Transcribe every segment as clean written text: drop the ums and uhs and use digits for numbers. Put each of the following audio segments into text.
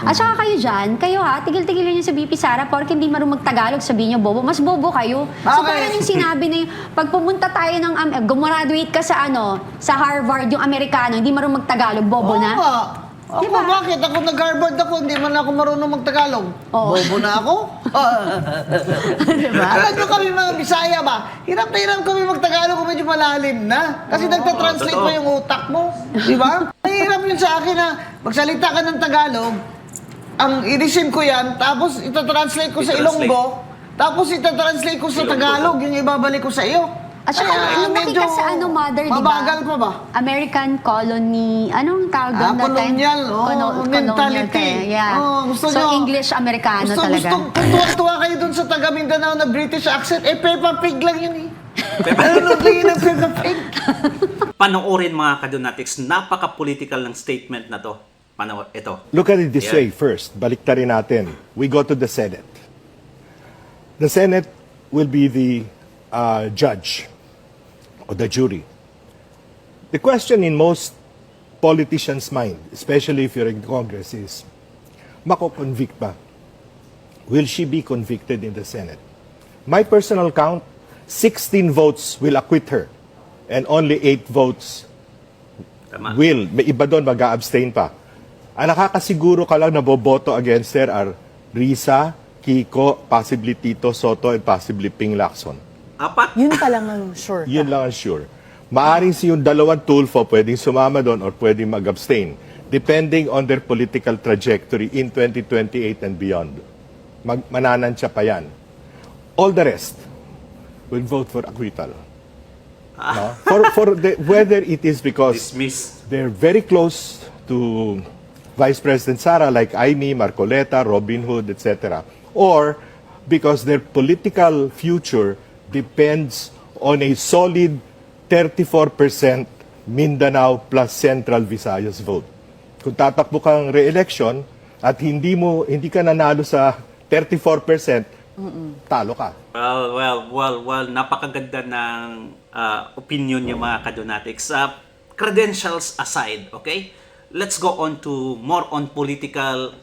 At saka kayo dyan, kayo ha, tigil-tigilan niyo sa BP Sara porke hindi marunong mag-Tagalog, sabihin niyo bobo. Mas bobo kayo. So Bakit? parang yung sinabi na yung, pag pumunta tayo ng, gumraduate ka sa sa Harvard, yung Amerikano, hindi marunong mag-Tagalog, bobo na. nga. Ako, Diba? bakit? Ako nag-Harvard ako, hindi man ako marunong mag-Tagalog. Oo. Bobo na ako. Diba? Alam nyo kami mga Bisaya ba? Hirap na hirap kami mag-Tagalog kung medyo malalim na. Kasi nagtatranslate totoo. mo yung utak mo. Di ba? Nahihirap yun sa akin na magsalita ka ng Tagalog, ang irisim ko yan, tapos itatranslate ko sa I-translate. Ilonggo, tapos itatranslate ko sa Ilonggo. Tagalog, yung ibabalik ko sa iyo. At saka, lumaki ka sa mother, di ba? Mabagal pa ba? American colony, anong tawag doon? that time? Colonial, mentality. Colonial, yeah. Gusto so, nyo, English Amerikano talaga. Tuwa kayo dun sa taga Mindanao na British accent. Eh, Peppa Pig lang yun eh. Ano tingin ng Peppa Pig? Panoorin mga kadonatics, napaka-political ng statement na to. Ito. Look at it this Yeah. way first. Baliktarin natin. We go to the Senate. The Senate will be the judge or the jury. The question in most politicians' mind, especially if you're in Congress, is, mako-convict ba? Will she be convicted in the Senate? My personal count, 16 votes will acquit her and only 8 votes Tama. will. May iba doon mag-a-abstain pa. Ang nakakasiguro ka lang na boboto against her are Risa, Kiko, possibly Tito Soto, and possibly Ping Lacson. Apat. Yun pa lang ang sure. Yun lang ang sure. Maaring si yung dalawang Tulfo pwedeng sumama doon or pwedeng mag-abstain depending on their political trajectory in 2028 and beyond. Mananansya pa yan. All the rest will vote for acquittal. No? Whether it is because Dismiss. they're very close to Vice President Sara, like Aimee, Marcoleta, Robin Hood, etc. Or because their political future depends on a solid 34% Mindanao plus Central Visayas vote. Kung tatakbo kang re-election at hindi ka nanalo sa 34%, talo ka. Well, napakaganda ng opinion niya mga kadonatics. Credentials aside, okay? Let's go on to more on political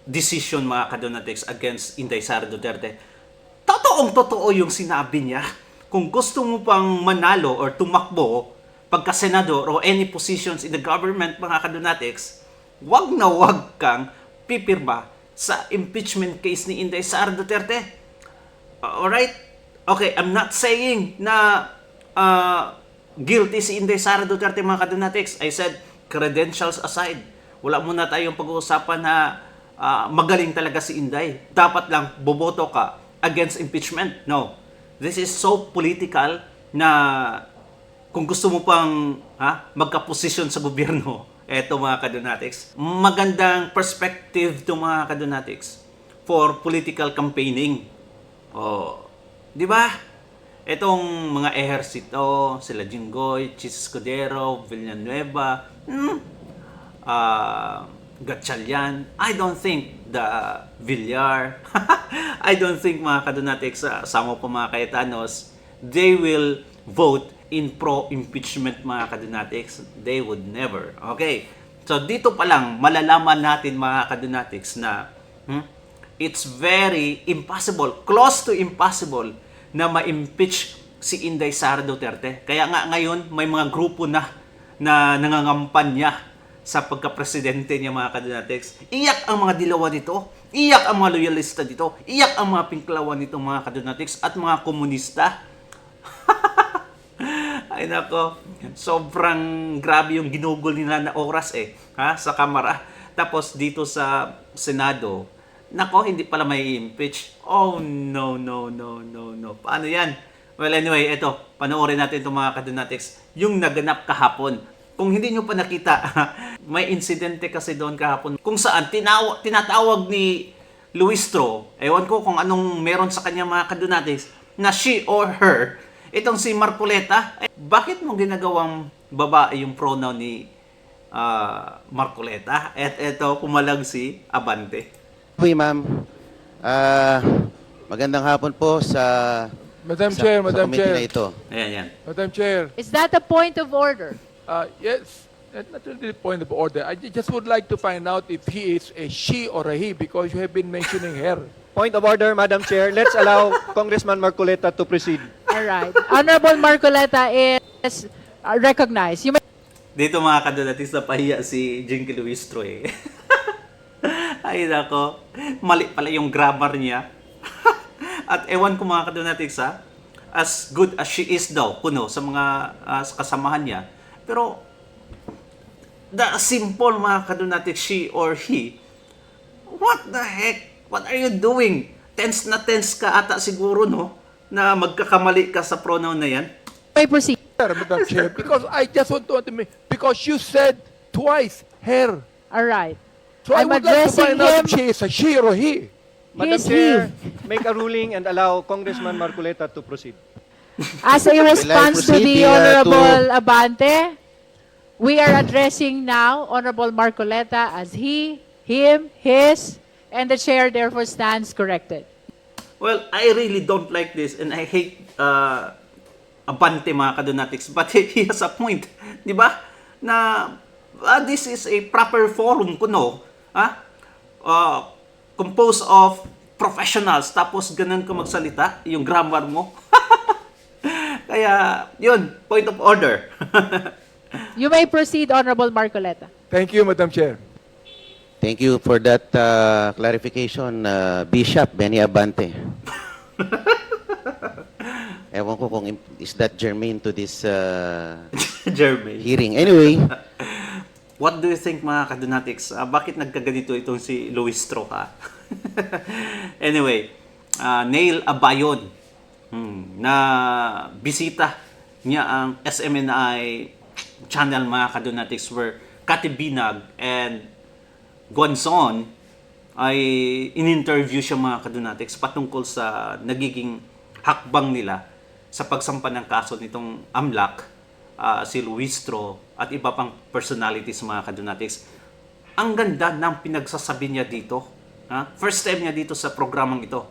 decision mga kadonatics against Inday Sara Duterte. Totoong-totoo yung sinabi niya. Kung gusto mo pang manalo or tumakbo pagka-senador o any positions in the government mga kadonatics, wag na wag kang pipirma sa impeachment case ni Inday Sara Duterte. Alright? Okay, I'm not saying na guilty si Inday Sara Duterte mga kadonatics. I said, credentials aside. Wala muna tayong pag-uusapan na magaling talaga si Inday. Dapat lang boboto ka against impeachment. No. This is so political na kung gusto mo pang magka-position sa gobyerno, eto mga kadonatics, magandang perspective to mga kadonatics for political campaigning. Oh, di ba? Etong mga ehersito, sila Jinggoy, Chis Escudero, Villanueva, Gatchalian, I don't think the Villar, I don't think mga kadonatics, sama pa mga Cayetanos, they will vote in pro-impeachment mga kadonatics. They would never. Okay. So dito pa lang, malalaman natin mga kadonatics na it's very impossible, close to impossible na ma-impeach si Inday Sara Duterte. Kaya nga ngayon, may mga grupo na nangangampanya sa pagka-presidente niya mga kadonatics. Iyak ang mga dilawan dito, iyak ang mga loyalista dito, iyak ang mga pinklawan nito mga kadonatics at mga komunista. Ay nako, sobrang grabe yung ginugol nila na oras sa kamara. Tapos dito sa Senado, nako, hindi pala may impeach. Oh no. Paano yan? Well anyway, eto, panoorin natin itong mga kadonatics, yung naganap kahapon. Kung hindi nyo pa nakita, may insidente kasi doon kahapon kung saan tinatawag ni Luistro, ewan ko kung anong meron sa kanya mga kadonatics, na she or her, itong si Marcoleta, bakit mo ginagawang babae yung pronoun ni Marcoleta? At eto, pumalag si Abante. Uy, ma'am. Magandang hapon po sa Madam Chair, sa Madam committee Chair. na ito. Ayan. Madam Chair, Is that a point of order? yes, Not really the point of order. I just would like to find out if he is a she or a he because you have been mentioning her. Point of order, Madam Chair. Let's allow Congressman Marcoleta to proceed. All right. Honorable Marcoleta is recognized. You may Dito mga kadulatis, napahiya si Jinky Luistro eh. Ay nako, mali pala yung grammar niya. At ewan ko mga kadulatis ha, as good as she is daw, kuno, sa mga sa kasamahan niya. Pero, the simple mga kadulatis, she or he, what the heck? What are you doing? Tense na tense ka ata siguro, no? Na magkakamali ka sa pronoun na yan. proceed. Madam Chair, because I just want to because you said twice her. All right. So I I'm would like to addressing find out him. if she is a she or a he. Madam He's Chair, make a ruling and allow Congressman Marcoleta to proceed. As a response to proceed, the Honorable to- Abante, we are addressing now Honorable Marcoleta as he, him, his, and the chair therefore stands corrected. Well, I really don't like this and I hate Abante mga kadonatics, but he has a point, di ba? Na this is a proper forum kuno, composed of professionals, tapos ganun ka magsalita, yung grammar mo. Kaya, yun, point of order. You may proceed, Honorable Marcoleta. Thank you, Madam Chair. Thank you for that clarification, Bishop Benny Abante. Ewan ko kung is that germane to this Jeremy. hearing. Anyway, What do you think mga kadonatics? Bakit nagkaganito itong si Luistro ha? Anyway, Neil Abayon na bisita niya ang SMNI channel mga kadonatics where Kati Binag and Gonzon ay in-interview siya mga kadonatics patungkol sa nagiging hakbang nila sa pagsampa ng kaso nitong AMLAC, si Luistro at iba pang personalities mga kadonatics. Ang ganda ng pinagsasabi niya dito. First time niya dito sa programang ito.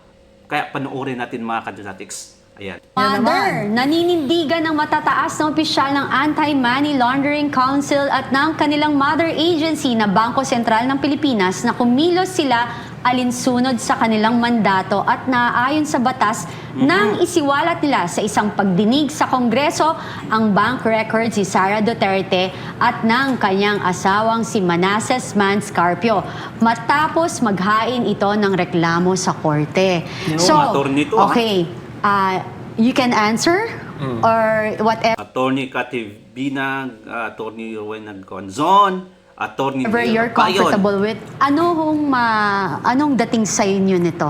Kaya panoorin natin mga kadonatics. Ayan. Mother, naninindigan ng matataas na opisyal ng Anti-Money Laundering Council at ng kanilang mother agency na Bangko Sentral ng Pilipinas na kumilos sila alinsunod sa kanilang mandato at naaayon sa batas nang isiwalat nila sa isang pagdinig sa Kongreso ang bank records si Sara Duterte at ng kanyang asawang si Manasseh Mans Carpio matapos maghain ito ng reklamo sa korte. attorney to, okay. You can answer or whatever Attorney Kati Binag, Attorney Rowena Gonzon, Attorney you're Neil Abayon. comfortable with. Anong dating sa inyo nito?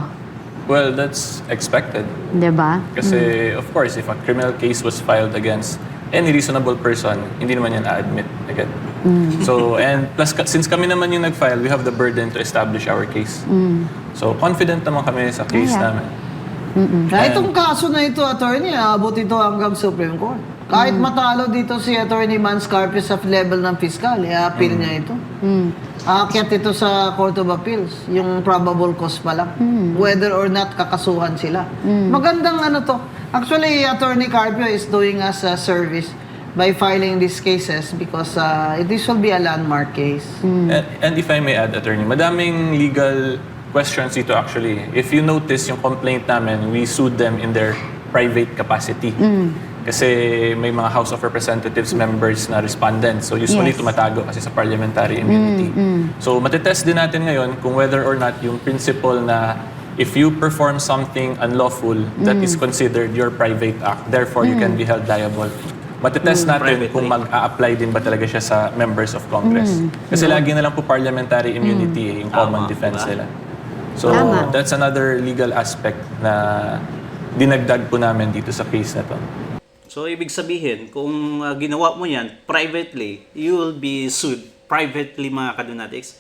Well, that's expected. 'Di ba? Kasi, of course, if a criminal case was filed against any reasonable person, hindi naman yan a-admit agad. So, and plus, since kami naman yung nag-file, we have the burden to establish our case. So, confident naman kami sa case Ayan. namin. Itong kaso na ito, attorney, aabot ito hanggang Supreme Court. Kahit matalo dito si Attorney Mans Carpio sa level ng fiscal, i-appeal niya ito. Aakyat ito sa Court of Appeals, yung probable cause pa lang. Whether or not kakasuhan sila. Magandang ano to. Actually, Attorney Carpio is doing us a service by filing these cases because this will be a landmark case. And if I may add, Attorney, madaming legal questions dito actually. If you notice yung complaint namin, we sued them in their private capacity. Kasi may mga House of Representatives members na respondents. So usually Yes. tumatago kasi sa parliamentary immunity. So matitest din natin ngayon kung whether or not yung principle na if you perform something unlawful, that is considered your private act. Therefore, you can be held liable. Matitest natin Privately. kung mag-a-apply din ba talaga siya sa members of Congress. Kasi lagi na lang po parliamentary immunity yung common Tama, defense diba? nila. So, Tama. that's another legal aspect na dinagdag po namin dito sa case na to. So, ibig sabihin, kung ginawa mo yan privately, you will be sued privately mga kadonatics.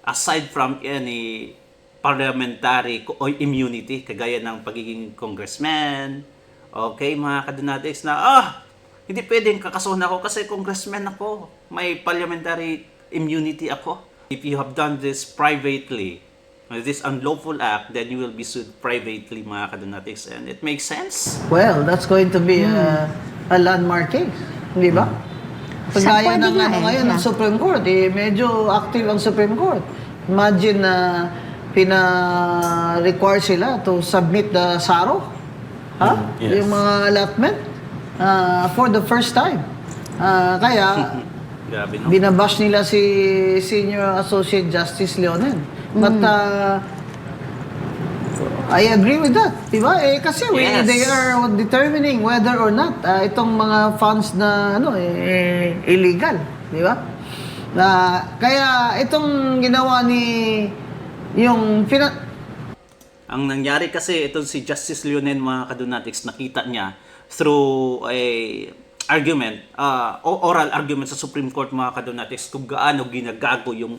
Aside from any parliamentary o immunity, kagaya ng pagiging congressman, okay mga kadonatics na, hindi pwedeng kakasuhan ako kasi congressman ako. May parliamentary immunity ako. If you have done this privately, this unlawful act, then you will be sued privately mga kadonatics. And it makes sense. Well, that's going to be a landmark case. Di ba? Kagaya pwede ng nga ngayon ng Supreme Court, medyo active ang Supreme Court. Imagine na pina-require sila to submit the SARO. Yes. Yung mga allotment for the first time. Kaya, Grabe, no? binabash nila si Senior Associate Justice Leonen. But I agree with that. Diba? Kasi Yes. they are determining whether or not itong mga funds na illegal. Diba? Kaya itong ginawa ni Ang nangyari kasi itong si Justice Leonen, mga kadonatics, nakita niya through a argument, oral argument sa Supreme Court, mga kadonatics, kung gaano ginagago yung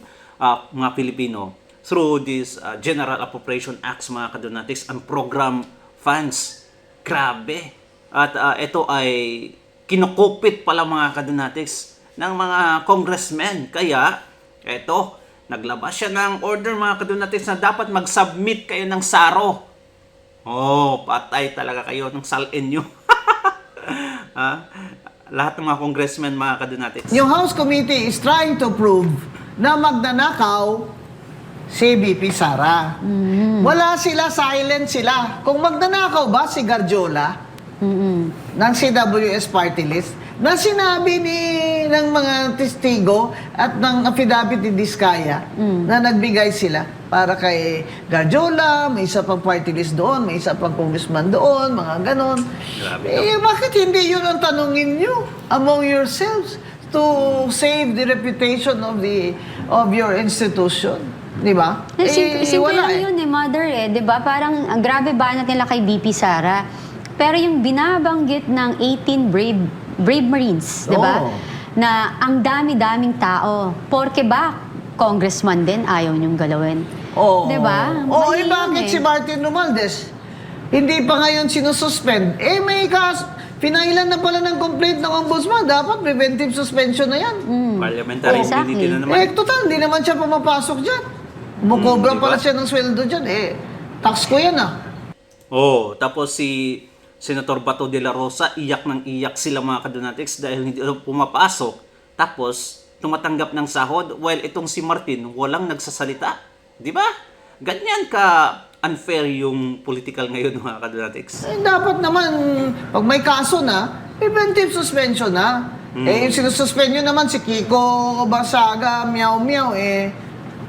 mga Pilipino through this General Appropriation Acts, mga kadonatics, ang program funds. Grabe. At ito ay kinukupit pala, mga kadonatics, ng mga congressmen. Kaya, ito, naglabas siya ng order, mga kadonatics, na dapat mag-submit kayo ng SARO. Oh, patay talaga kayo ng salin nyo. Lahat ng mga congressmen, mga kadonatics. Yung House Committee is trying to prove na magnanakaw si BP Sara. Wala sila, silent sila. Kung magnanakaw ba si Garjola ng CWS party list, na sinabi ng mga testigo at ng affidavit ni Diskaya na nagbigay sila para kay Garjola, may isa pang party list doon, may isa pang congressman doon, mga ganon. Grabe, Bakit hindi yun ang tanungin nyo among yourselves to save the reputation of your institution? Di ba? Simple Wala lang yun Mother di ba? Parang ang grabe ba natin nila kay BP Sara. Pero yung binabanggit ng 18 Brave Marines, di ba? Oo. Na ang dami-daming tao. Porke ba, congressman din, ayaw niyong galawin. Oo. Di ba? Oo, Mali yun bakit si Martin Romualdez hindi pa ngayon sinususpend? May pinailan na pala ng complaint ng ombudsman. Dapat preventive suspension na yan. Parliamentary Exactly. immunity na naman. Total, hindi naman siya pumapasok dyan. Bukobra diba? pala siya ng sweldo dyan. Tax ko yan Oh, tapos si Senator Bato de la Rosa, iyak ng iyak sila, mga kadonatics, dahil hindi pumapasok. Tapos, tumatanggap ng sahod, while itong si Martin, walang nagsasalita. Di ba? Ganyan ka unfair yung political ngayon, mga kadonatics. Dapat naman, pag may kaso na, preventive suspension na. Sinususpend nyo naman si Kiko Barsaga, Meow Meow,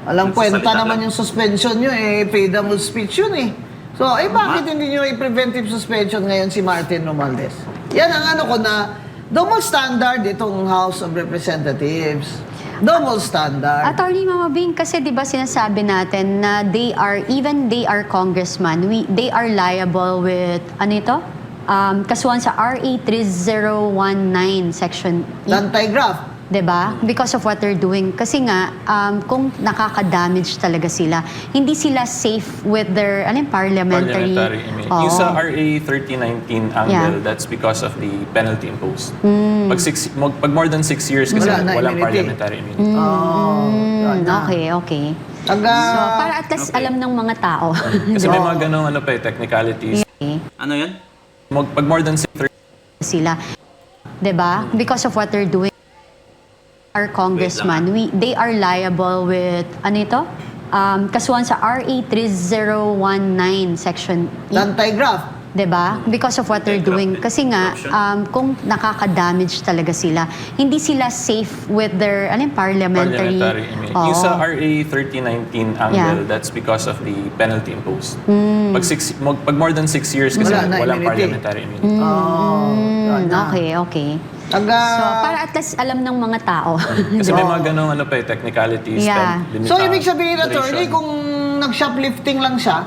alam kwenta Nagsasalita naman lang. yung suspension nyo, freedom of speech yun So, bakit hindi nyo i-preventive suspension ngayon si Martin Romualdez? Yan ang ko na double standard itong House of Representatives. Double standard. Attorney Mama Bing, kasi di ba sinasabi natin na they are congressman, they are liable with, kasuhan sa RA 3019 section E. Anti-graft. Diba? Because of what they're doing. Kasi nga, kung nakaka-damage talaga sila, hindi sila safe with their parliamentary immunity. Yung sa RA 3019 angle, Yeah. that's because of the penalty imposed. Pag more than 6 years kasi Wala na walang immunity. parliamentary immunity. Okay. Taga, So, para at least alam ng mga tao. Kasi may mga ganong technicalities. Ano yun? Pag more than 6 sila. Diba? Because of what they're doing. Our congressman, they are liable with, kasuhan sa RA 3019 section E. anti-graft. Diba? Because of what they're doing. Kasi nga, kung nakaka-damage talaga sila, hindi sila safe with their parliamentary immunity. Yung sa RA 3019 angle, Yeah. that's because of the penalty imposed. Pag more than 6 years kasi Wala na walang immunity. parliamentary immunity. Okay. Taga, So, para at least alam ng mga tao. Kasi may mga ganong technicalities. Yeah. limita- So, ibig sabihin, attorney, duration. kung nag-shoplifting lang siya,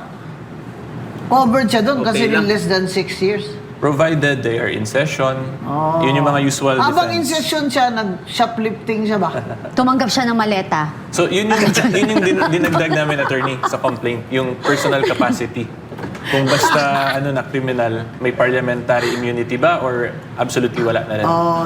covered siya doon Okay kasi lang. less than 6 years. Provided they are in session. Yun yung mga usual Habang in defense. session siya, nag-shoplifting siya ba? Tumanggap siya ng maleta. So, yun yung dinagdag namin, attorney, sa complaint. Yung personal capacity. Kung basta, criminal, may parliamentary immunity ba or absolutely wala na rin?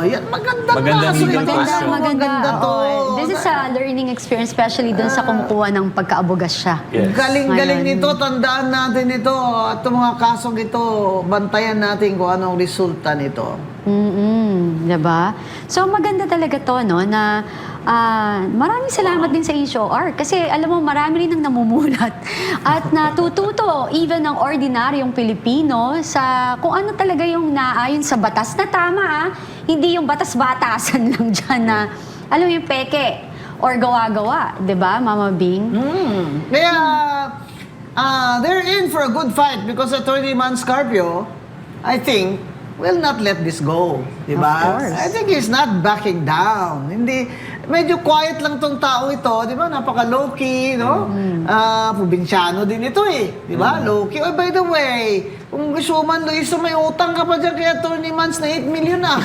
Yan. Magandang Magandang kaso legal ito. question. Maganda to. oo. This is a learning experience, especially dun sa kumukuha ng pagkaabugas siya. Yes. Galing-galing Ngayon. nito, tandaan natin ito. At itong mga kasong ito, bantayan natin kung anong resulta nito. Diba? So maganda talaga to, no, na maraming salamat din sa HOR kasi alam mo marami rin ang namumulat at natututo even ng ordinaryong Pilipino sa kung ano talaga yung naayon sa batas na tama, hindi yung batas-batasan lang dyan na alam mo yung peke or gawa-gawa, 'di ba, Mama Bing? Kaya, they're in for a good fight because Attorney Manscarpio, I think, will not let this go. Diba? Of course. I think he's not backing down. Hindi, medyo quiet lang tong tao ito, di ba? Napaka low-key, no? Probinsyano din ito eh. Di ba? Low-key. Oh, by the way, kung gusto man, Luis, may utang ka pa dyan kay Attorney Mans na 8 million na.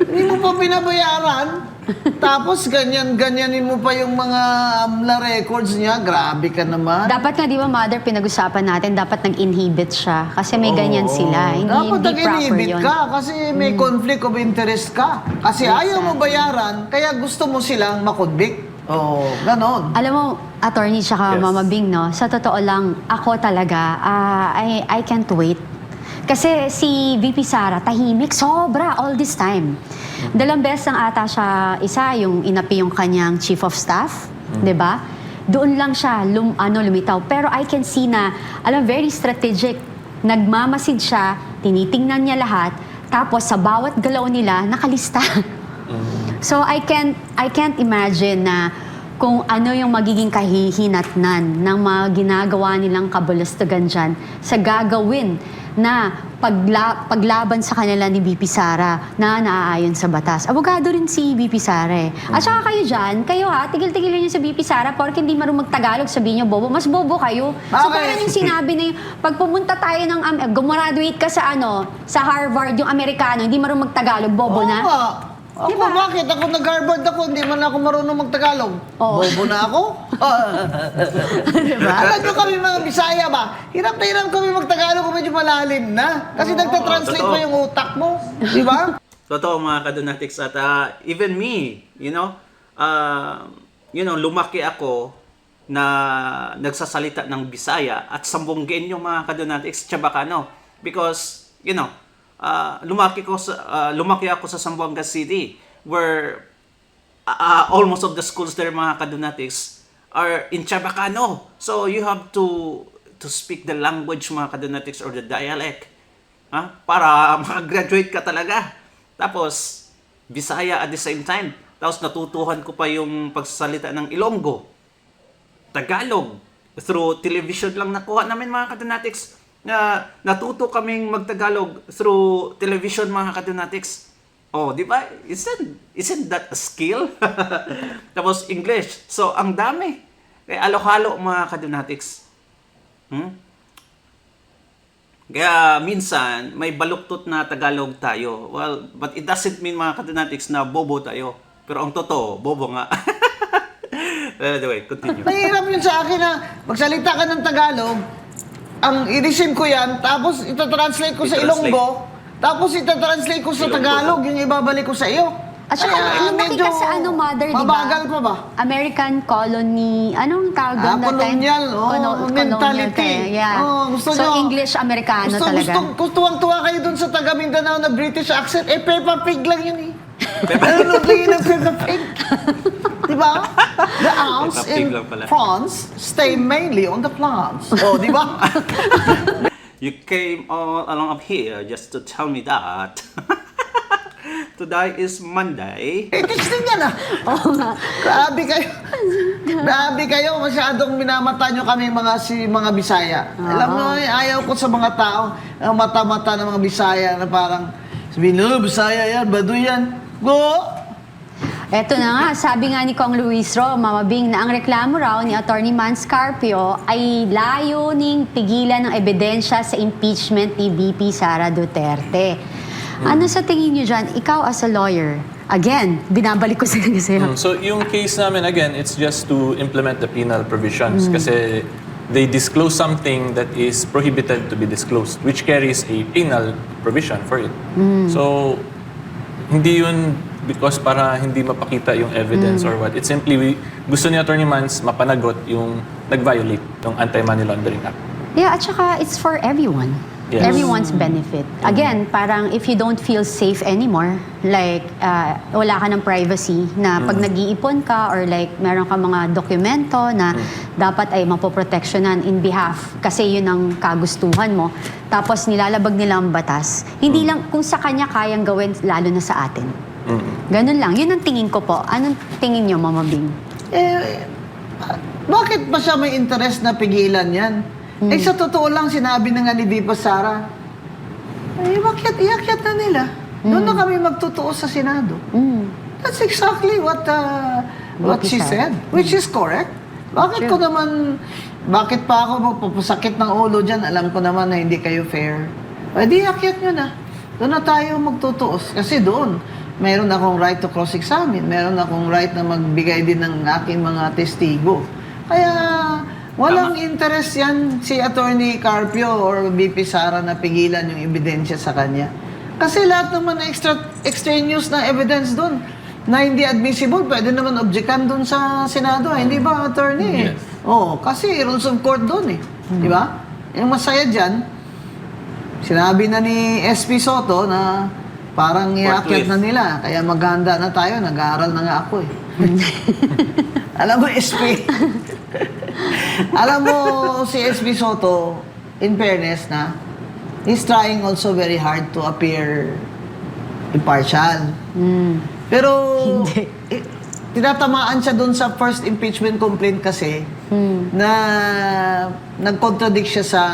Hindi mo pa binabayaran. Tapos ganyanin mo pa yung mga AMLA records niya. Grabe ka naman. Dapat nga, di ba, Mother, pinag-usapan natin, dapat nag-inhibit siya. Kasi may ganyan sila. Hindi, Dapat hindi proper nag-inhibit yun. ka kasi may conflict of interest ka. Kasi ayaw mo bayaran, kaya gusto mo silang makonvict. Oh, ganon. Alam mo, attorney tsaka Yes. Mama Bing, no? Sa totoo lang, ako talaga, I can't wait. Kasi si VP Sara, tahimik, sobra, all this time. Dalawang beses ang ata siya, isa, yung inapi yung kanyang chief of staff, di ba? Doon lang siya lumitaw. Pero I can see na, alam, very strategic. Nagmamasid siya, tinitingnan niya lahat, tapos sa bawat galaw nila, nakalista. So I can't imagine na kung ano yung magiging kahihinatnan ng mga ginagawa nilang kabulastugan dyan sa gagawin na paglaban sa kanila ni BP Sara na naaayon sa batas. Abogado rin si BP Sara eh. At saka kayo dyan, kayo ha, tigil-tigilan niyo sa BP Sara porque hindi marunong magtagalog, sabihin niyo bobo. Mas bobo kayo. So Bakit? parang yung sinabi na yung, pag pumunta tayo ng, gumraduate ka sa sa Harvard, yung Amerikano, hindi marunong magtagalog, bobo na. Oo nga. Ako, Diba? bakit? Ako nag-Harvard ako, hindi man ako marunong magtagalog. Oo. Bobo na ako? Diba? Alam nyo kami mga Bisaya ba? Hirap na hirap kami magtagalog kung medyo malalim na. Kasi nagtatranslate totoo. pa yung utak mo. Di ba? Totoo mga kadonatics at even me, lumaki ako na nagsasalita ng Bisaya at sambonggen yung mga kadonatics Chabacano because lumaki ako sa Zamboanga City where almost of the schools there mga kadonatics are in Chabacano. So you have to speak the language mga kadonatics or the dialect para makagraduate ka talaga. Tapos Bisaya at the same time. Tapos natutuhan ko pa yung pagsasalita ng Ilonggo, Tagalog. Through television lang nakuha namin mga kadonatics. Natuto kaming magtagalog through television mga kadonatics. Oh, di ba? Isn't that a skill? Tapos English. So, ang dami. Kaya alo-halo mga kadonatics. Kaya minsan, may baluktot na Tagalog tayo. Well, but it doesn't mean mga kadonatics na bobo tayo. Pero ang totoo, bobo nga. Anyway, continue. Mahirap yun sa akin na magsalita ka ng Tagalog, ang irisim ko yan, tapos itatranslate ko sa I-translate. Ilonggo, tapos itatranslate ko sa Ilonggo. Tagalog, yung ibabalik ko sa iyo. At saka, lumaki ka sa Mother, di ba? Mabagal pa ba? American colony, anong tawag doon natin? Colonial, mentality. Colonial, yeah. Gusto so, nyo, English, Amerikano talaga. Tuwang-tuwa kayo dun sa taga Mindanao na British accent. Peppa Pig lang yun eh. Nanonood lang yun ng Peppa Pig. Diba? The ants Peppa Pig in lang pala. France stay mainly on the plants. Oh, di ba? You came all along up here just to tell me that today is Monday. Text din yan ah. Grabe kayo. Grabe kayo. Masyadong minamata nyo kami mga Bisaya. Alam mo, ayaw ko sa mga tao, ang mata-mata ng mga Bisaya na parang sabihin, Bisaya yan, Baduy yan. Go! Eto na nga, sabi nga ni Kong Luis Ro, Mama Bing, na ang reklamo raw ni Atty. Manscarpio ay layuning pigilan ng ebidensya sa impeachment ni VP Sara Duterte. Ano sa tingin niyo dyan? Ikaw as a lawyer, again, binabalik ko sa kanya sa'yo. So yung case namin, again, it's just to implement the penal provisions kasi they disclose something that is prohibited to be disclosed, which carries a penal provision for it. So, hindi yun because para hindi mapakita yung evidence or what. It's simply, gusto ni Atty. Mans mapanagot yung nag-violate ng Anti-Money Laundering Act. Yeah, at saka it's for everyone. Yes. Everyone's benefit. Again, parang if you don't feel safe anymore, like wala ka ng privacy na pag nag-iipon ka or like meron ka mga dokumento na dapat ay mapoproteksyonan in behalf kasi yun ang kagustuhan mo, tapos nilalabag nila ang batas, hindi lang kung sa kanya kayang gawin, lalo na sa atin. Ganun lang. Yun ang tingin ko po. Anong tingin nyo, Mama Bing? Bakit pa siya may interest na pigilan yan? Eh sa totoo lang, sinabi na nga ni Vipa Sara, iakyat na nila. Doon na kami magtotoo sa Senado. That's exactly what she said, which is correct. Bakit ko naman, bakit pa ako magpapasakit ng ulo dyan? Alam ko naman na hindi kayo fair. Di iakyat nyo na. Doon na tayo magtutuos. Kasi doon, meron akong right to cross-examine. Meron akong right na magbigay din ng aking mga testigo. Kaya walang interest yan si Attorney Carpio or VP Sara na pigilan yung ebidensya sa kanya. Kasi lahat naman na extraneous na evidence doon na hindi admissible, pwede naman objectan doon sa Senado. Hindi ba, Attorney? Yes. Oo, kasi rules of court doon eh. Di ba? Yung masaya dyan, sinabi na ni SP Soto na parang iakyat na nila. Kaya maghanda na tayo. Nag-aaral na nga ako eh. Alam mo, SP, alam mo si SP Soto, in fairness na, he's trying also very hard to appear impartial. Pero, tinatamaan siya doon sa first impeachment complaint kasi, na nag-contradict siya sa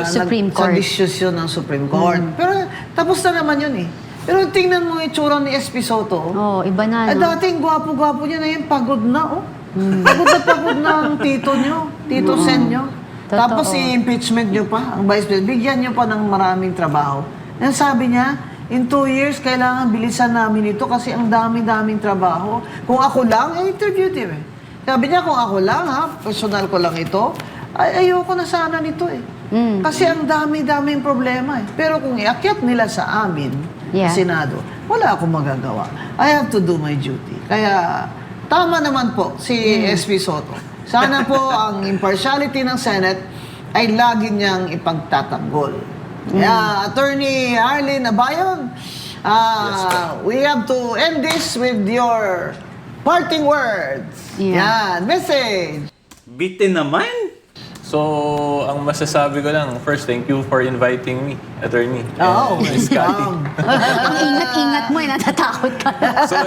Supreme sa Court. decision ng Supreme Court. Pero, tapos na naman yun eh. Pero tingnan mo yung itsura ni SP Soto. Oh, iba na, no? Dating gwapo-gwapo niya na yun, pagod na, oh. Pagod na ang tito nyo, tito Sen nyo. Totoo. Tapos i-impeachment nyo pa, ang Vice President, bigyan nyo pa ng maraming trabaho. Yan sabi niya, in 2 years, kailangan bilisan namin ito kasi ang daming trabaho. Kung ako lang, interviewed him eh. Sabi niya, kung ako lang, personal ko lang ito, ayoko na sana nito eh. Kasi ang daming problema eh. Pero kung iakyat nila sa amin, Yeah. Senado, wala akong magagawa. I have to do my duty. Kaya, tama naman po si SP Soto. Sana po ang impartiality ng Senate ay lagi niyang ipagtatanggol. Kaya, Attorney Arlene Abayon, we have to end this with your parting words. Yeah. Yan, message. Bitin naman. So, ang masasabi ko lang, first, thank you for inviting me, Attorney. Oo. Miss Cathy. Ang ingat-ingat mo, natatakot ka. So,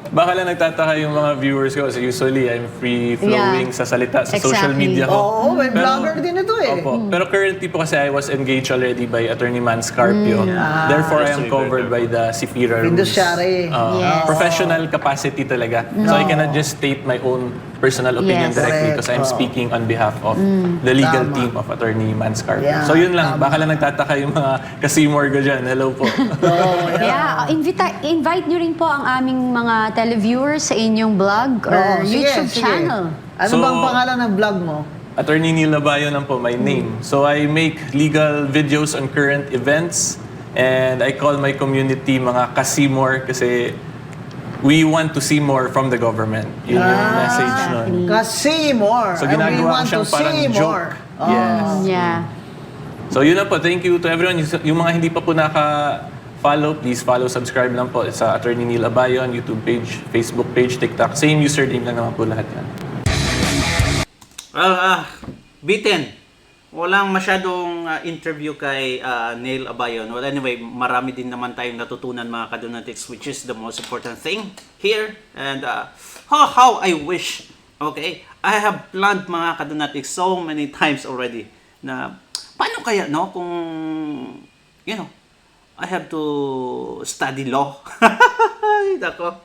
baka lang nagtataka yung mga viewers ko kasi usually I'm free-flowing Yeah. sa salita sa social Exactly. media ko. Oo, may vlogger din ito eh. Opo. Pero currently po kasi I was engaged already by Attorney Mans Carpio. Therefore, I am covered by the CIFIRA rules. Fiduciary. Yes. Professional capacity talaga. So I cannot just state my own personal opinion Yes. directly Correct. because I'm speaking on behalf of the legal Tama. team of Attorney Mans Carpio. Yeah, So yun lang, baka lang nagtataka yung mga kasimor ko dyan. Hello po. Yeah, invite nyo rin po ang aming mga televiewers sa inyong blog or Oo, sige, YouTube sige. channel. Ano So- bang pangalan ng vlog mo? Attorney Neil Labayon lang po, my name. So I make legal videos on current events and I call my community mga kasimor kasi we want to see more from the government. Yun yung message nun. Kasi more. So And we ginagawa ko want siyang to parang see joke. more. Yes. Yeah. So yun na po, thank you to everyone. Yung mga hindi pa po naka-follow, please follow, subscribe lang po sa Attorney Neil Abayon, YouTube page, Facebook page, TikTok. Same username lang naman po lahat yan. Well, bitin. Walang masyadong interview kay Neil Abayon. Well, anyway, marami din naman tayong natutunan mga kadonatics, which is the most important thing here. And how I wish, okay, I have planned mga kadonatics so many times already na paano kaya, no, kung, you know, I have to study law. Ay, nako.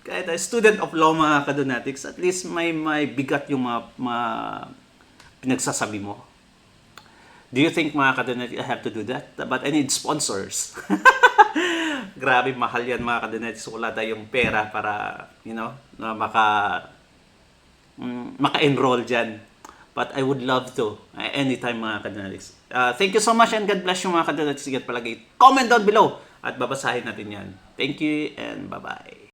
Kahit a student of law mga kadonatics, at least may bigat yung mga pinagsasabi mo. Do you think mga kadonatics I have to do that? But I need sponsors. Grabe, mahal yan mga kadonatics. Wala tayong pera para, you know, na maka-enroll dyan. But I would love to. Anytime mga kadonatics. Thank you so much and God bless you mga kadonatics. Ingat palagi. Comment down below at babasahin natin yan. Thank you and bye-bye.